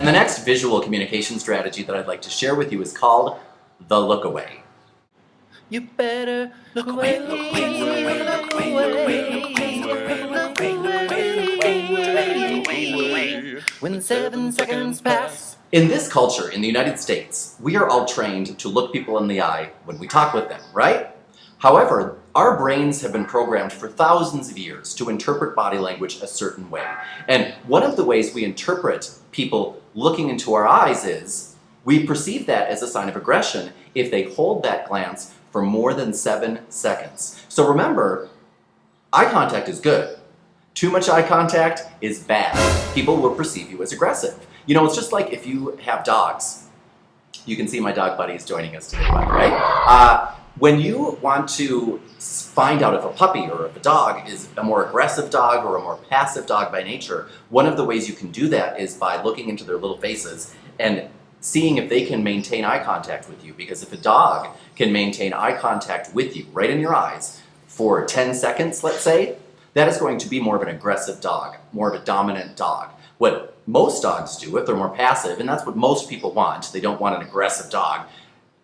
And the next visual communication strategy that I'd like to share with you is called the look away. You better look away, look away, look away, look away. When 7 seconds pass. In this culture, in the United States, we are all trained to look people in the eye when we talk with them, right? However, our brains have been programmed for thousands of years to interpret body language a certain way. And one of the ways we interpret people looking into our eyes is we perceive that as a sign of aggression if they hold that glance for more than 7 seconds. So remember, eye contact is good. Too much eye contact is bad. People will perceive you as aggressive. You know, it's just like if you have dogs. You can see my dog buddy is joining us today, by the way. When you want to find out if a puppy or if a dog is a more aggressive dog or a more passive dog by nature, one of the ways you can do that is by looking into their little faces and seeing if they can maintain eye contact with you. Because if a dog can maintain eye contact with you, right in your eyes, for 10 seconds, let's say, that is going to be more of an aggressive dog, more of a dominant dog. What most dogs do, if they're more passive, and that's what most people want, they don't want an aggressive dog.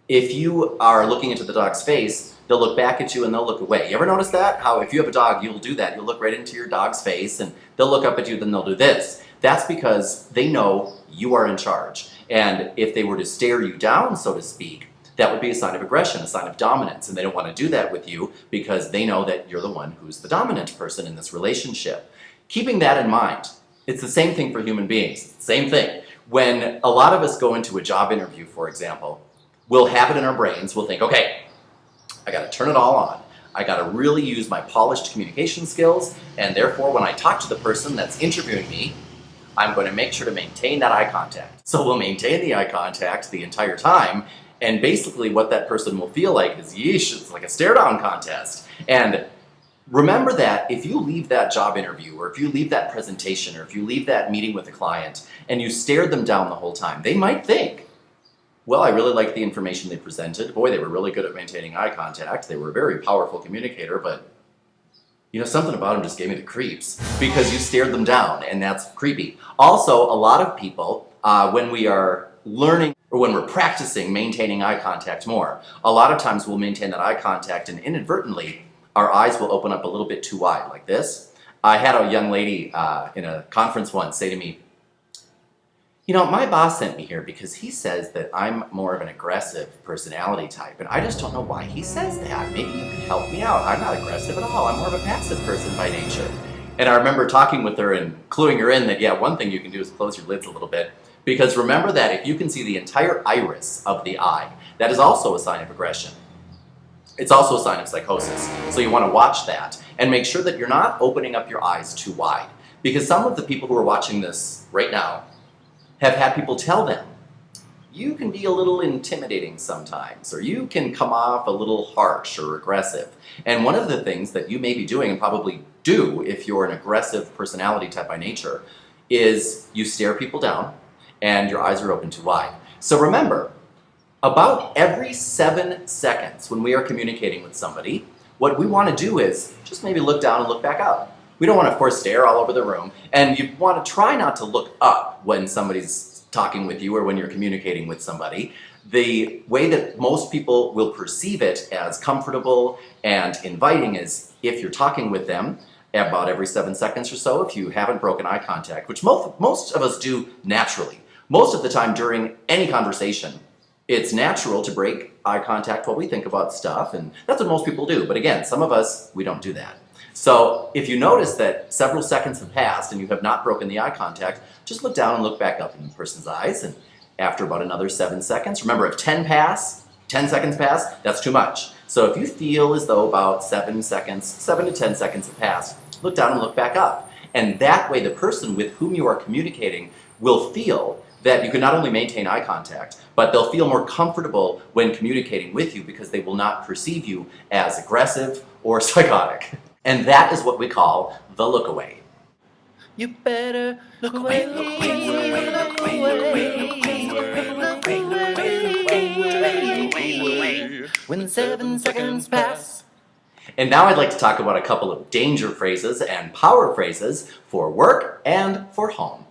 If you are looking into the dog's face, they'll look back at you and they'll look away. You ever notice that? How if you have a dog, you'll do that. You'll look right into your dog's face and they'll look up at you, then they'll do this. That's because they know you are in charge. And if they were to stare you down, so to speak, that would be a sign of aggression, a sign of dominance. And they don't want to do that with you because they know that you're the one who's the dominant person in this relationship. Keeping that in mind, it's the same thing for human beings. It's the same thing. When a lot of us go into a job interview, for example, we'll have it in our brains. We'll think, okay, I got to turn it all on. I got to really use my polished communication skills. And therefore, when I talk to the person that's interviewing me, I'm going to make sure to maintain that eye contact. So we'll maintain the eye contact the entire time. And basically what that person will feel like is, yeesh, it's like a stare-down contest. And remember that if you leave that job interview, or if you leave that presentation, or if you leave that meeting with a client, and you stared them down the whole time, they might think, well, I really liked the information they presented. Boy, they were really good at maintaining eye contact. They were a very powerful communicator, but you know, something about them just gave me the creeps because you stared them down, and that's creepy. Also, a lot of people, when we are learning or when we're practicing maintaining eye contact more, a lot of times we'll maintain that eye contact and inadvertently our eyes will open up a little bit too wide, like this. I had a young lady in a conference once say to me, you know, my boss sent me here because he says that I'm more of an aggressive personality type, and I just don't know why he says that. Maybe you can help me out. I'm not aggressive at all. I'm more of a passive person by nature. And I remember talking with her and cluing her in that, yeah, one thing you can do is close your lids a little bit. Because remember that if you can see the entire iris of the eye, that is also a sign of aggression. It's also a sign of psychosis. So you want to watch that and make sure that you're not opening up your eyes too wide. Because some of the people who are watching this right now have had people tell them, you can be a little intimidating sometimes, or you can come off a little harsh or aggressive. And one of the things that you may be doing, and probably do if you're an aggressive personality type by nature, is you stare people down and your eyes are open too wide. So remember, about every 7 seconds when we are communicating with somebody, what we want to do is just maybe look down and look back up. We don't want to, of course, stare all over the room, and you want to try not to look up when somebody's talking with you or when you're communicating with somebody. The way that most people will perceive it as comfortable and inviting is if you're talking with them about every 7 seconds or so, if you haven't broken eye contact, which most of us do naturally. Most of the time during any conversation, it's natural to break eye contact while we think about stuff, and that's what most people do. But again, some of us, we don't do that. So if you notice that several seconds have passed and you have not broken the eye contact, just look down and look back up in the person's eyes, and after about another 7 seconds, remember if 10 seconds pass, that's too much. So if you feel as though about 7 to 10 seconds have passed, look down and look back up. And that way the person with whom you are communicating will feel that you can not only maintain eye contact, but they'll feel more comfortable when communicating with you because they will not perceive you as aggressive or psychotic. And that is what we call the look away. You better look away, look away, look away. When 7 seconds pass. And now I'd like to talk about a couple of danger phrases and power phrases for work and for home.